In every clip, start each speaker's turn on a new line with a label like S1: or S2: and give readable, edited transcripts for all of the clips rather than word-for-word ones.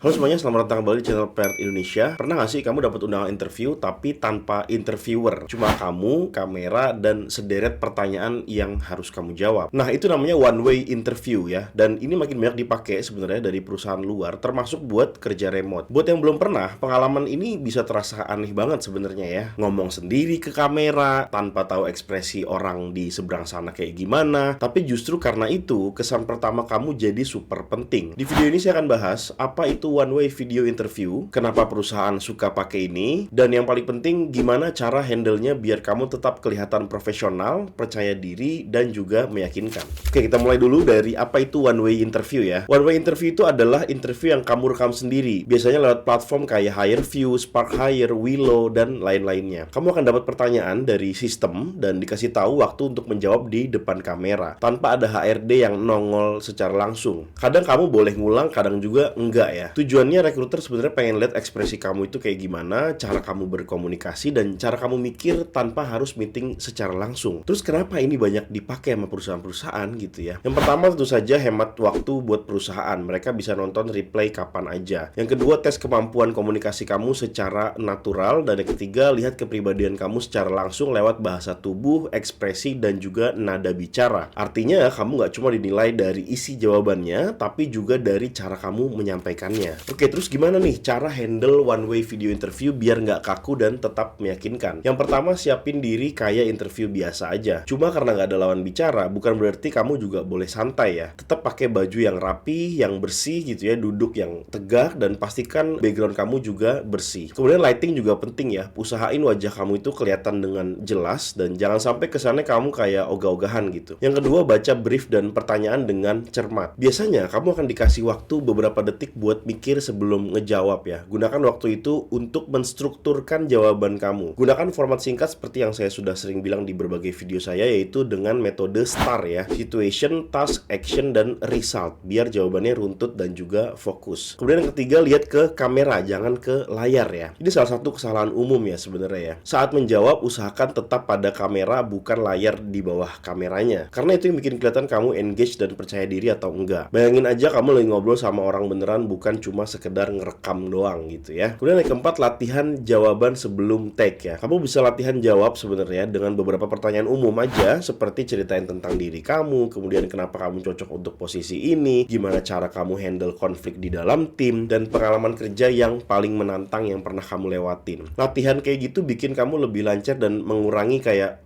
S1: Halo semuanya, selamat datang kembali di channel Pert Indonesia. Pernah gak sih kamu dapat undangan interview tapi tanpa interviewer? Cuma kamu, kamera, dan sederet pertanyaan yang harus kamu jawab. Nah, itu namanya one way interview ya. Dan ini makin banyak dipakai sebenarnya dari perusahaan luar, termasuk buat kerja remote. Buat yang belum pernah, pengalaman ini bisa terasa aneh banget sebenarnya ya. Ngomong sendiri ke kamera, tanpa tahu ekspresi orang di seberang sana kayak gimana. Tapi justru karena itu, kesan pertama kamu jadi super penting. Di video ini saya akan bahas apa itu one way video interview, kenapa perusahaan suka pakai ini, dan yang paling penting gimana cara handle-nya biar kamu tetap kelihatan profesional, percaya diri, dan juga meyakinkan. Oke, kita mulai dulu dari apa itu one way interview ya. One way interview itu adalah interview yang kamu rekam sendiri, biasanya lewat platform kayak HireVue, Spark Hire, Willow, dan lain-lainnya. Kamu akan dapat pertanyaan dari sistem dan dikasih tahu waktu untuk menjawab di depan kamera, tanpa ada HRD yang nongol secara langsung. Kadang kamu boleh ngulang, kadang juga enggak ya. Tujuannya recruiter sebenarnya pengen lihat ekspresi kamu itu kayak gimana, cara kamu berkomunikasi, dan cara kamu mikir tanpa harus meeting secara langsung. Terus kenapa ini banyak dipakai sama perusahaan-perusahaan gitu ya? Yang pertama tentu saja hemat waktu buat perusahaan. Mereka bisa nonton replay kapan aja. Yang kedua, tes kemampuan komunikasi kamu secara natural. Dan yang ketiga, lihat kepribadian kamu secara langsung lewat bahasa tubuh, ekspresi, dan juga nada bicara. Artinya kamu nggak cuma dinilai dari isi jawabannya, tapi juga dari cara kamu menyampaikannya. Oke, terus gimana nih cara handle one way video interview biar nggak kaku dan tetap meyakinkan? Yang pertama, siapin diri kayak interview biasa aja. Cuma karena nggak ada lawan bicara, bukan berarti kamu juga boleh santai ya. Tetap pakai baju yang rapi, yang bersih gitu ya, duduk yang tegak, dan pastikan background kamu juga bersih. Kemudian lighting juga penting ya. Usahain wajah kamu itu kelihatan dengan jelas, dan jangan sampai kesannya kamu kayak ogah-ogahan gitu. Yang kedua, baca brief dan pertanyaan dengan cermat. Biasanya kamu akan dikasih waktu beberapa detik buat mikir sebelum ngejawab ya. Gunakan waktu itu untuk menstrukturkan jawaban kamu. Gunakan format singkat seperti yang saya sudah sering bilang di berbagai video saya, yaitu dengan metode STAR ya. Situation, Task, Action, dan Result. Biar jawabannya runtut dan juga fokus. Kemudian yang ketiga, lihat ke kamera, jangan ke layar ya. Ini salah satu kesalahan umum ya sebenarnya ya. Saat menjawab, usahakan tetap pada kamera, bukan layar di bawah kameranya. Karena itu yang bikin kelihatan kamu engage dan percaya diri atau enggak. Bayangin aja kamu lagi ngobrol sama orang beneran, bukan cuma sekedar ngerekam doang gitu ya. Kemudian yang keempat, latihan jawaban sebelum take ya. Kamu bisa latihan jawab sebenarnya dengan beberapa pertanyaan umum aja, seperti ceritain tentang diri kamu, kemudian kenapa kamu cocok untuk posisi ini, gimana cara kamu handle konflik di dalam tim, dan pengalaman kerja yang paling menantang yang pernah kamu lewatin. Latihan kayak gitu bikin kamu lebih lancar dan mengurangi kayak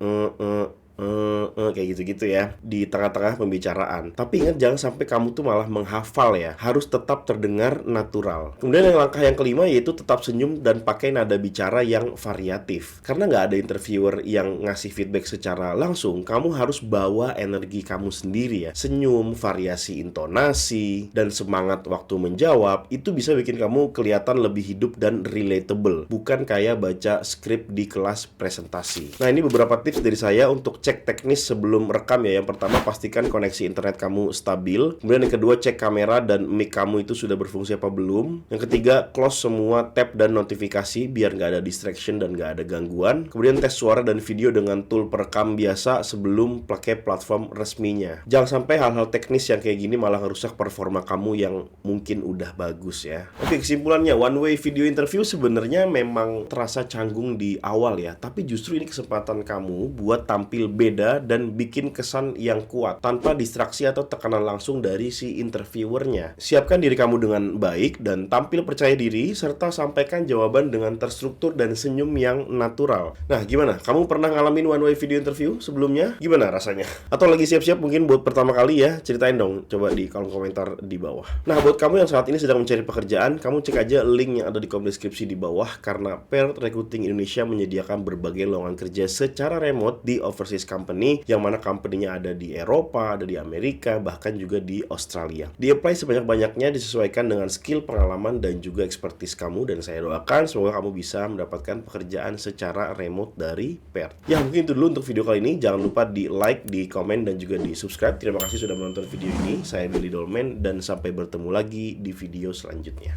S1: kayak gitu-gitu ya di tengah-tengah pembicaraan. Tapi ingat, jangan sampai kamu tuh malah menghafal ya. Harus tetap terdengar natural. Kemudian yang langkah yang kelima, yaitu tetap senyum dan pakai nada bicara yang variatif. Karena nggak ada interviewer yang ngasih feedback secara langsung, kamu harus bawa energi kamu sendiri ya. Senyum, variasi intonasi, dan semangat waktu menjawab, itu bisa bikin kamu kelihatan lebih hidup dan relatable. Bukan kayak baca skrip di kelas presentasi. Nah, ini beberapa tips dari saya untuk cek teknis sebelum rekam ya. Yang pertama, pastikan koneksi internet kamu stabil. Kemudian yang kedua, cek kamera dan mic kamu itu sudah berfungsi apa belum. Yang ketiga, close semua tab dan notifikasi biar nggak ada distraction dan nggak ada gangguan. Kemudian tes suara dan video dengan tool perekam biasa sebelum pakai platform resminya. Jangan sampai hal-hal teknis yang kayak gini malah ngerusak performa kamu yang mungkin udah bagus ya. Oke, kesimpulannya, one way video interview sebenarnya memang terasa canggung di awal ya. Tapi justru ini kesempatan kamu buat tampil beda dan bikin kesan yang kuat tanpa distraksi atau tekanan langsung dari si interviewernya. Siapkan diri kamu dengan baik dan tampil percaya diri, serta sampaikan jawaban dengan terstruktur dan senyum yang natural. Nah, gimana? Kamu pernah ngalamin one way video interview sebelumnya? Gimana rasanya? Atau lagi siap-siap mungkin buat pertama kali ya? Ceritain dong, coba di kolom komentar di bawah. Nah, buat kamu yang saat ini sedang mencari pekerjaan, kamu cek aja link yang ada di kolom deskripsi di bawah, karena Pert Recruiting Indonesia menyediakan berbagai lowongan kerja secara remote di overseas company, yang mana company-nya ada di Eropa, ada di Amerika, bahkan juga di Australia. Di-apply sebanyak-banyaknya disesuaikan dengan skill, pengalaman, dan juga expertise kamu, dan saya doakan semoga kamu bisa mendapatkan pekerjaan secara remote dari Pert. Ya, mungkin itu dulu untuk video kali ini. Jangan lupa di like, di komen, dan juga di subscribe. Terima kasih sudah menonton video ini. Saya Billy Dolmen, dan sampai bertemu lagi di video selanjutnya.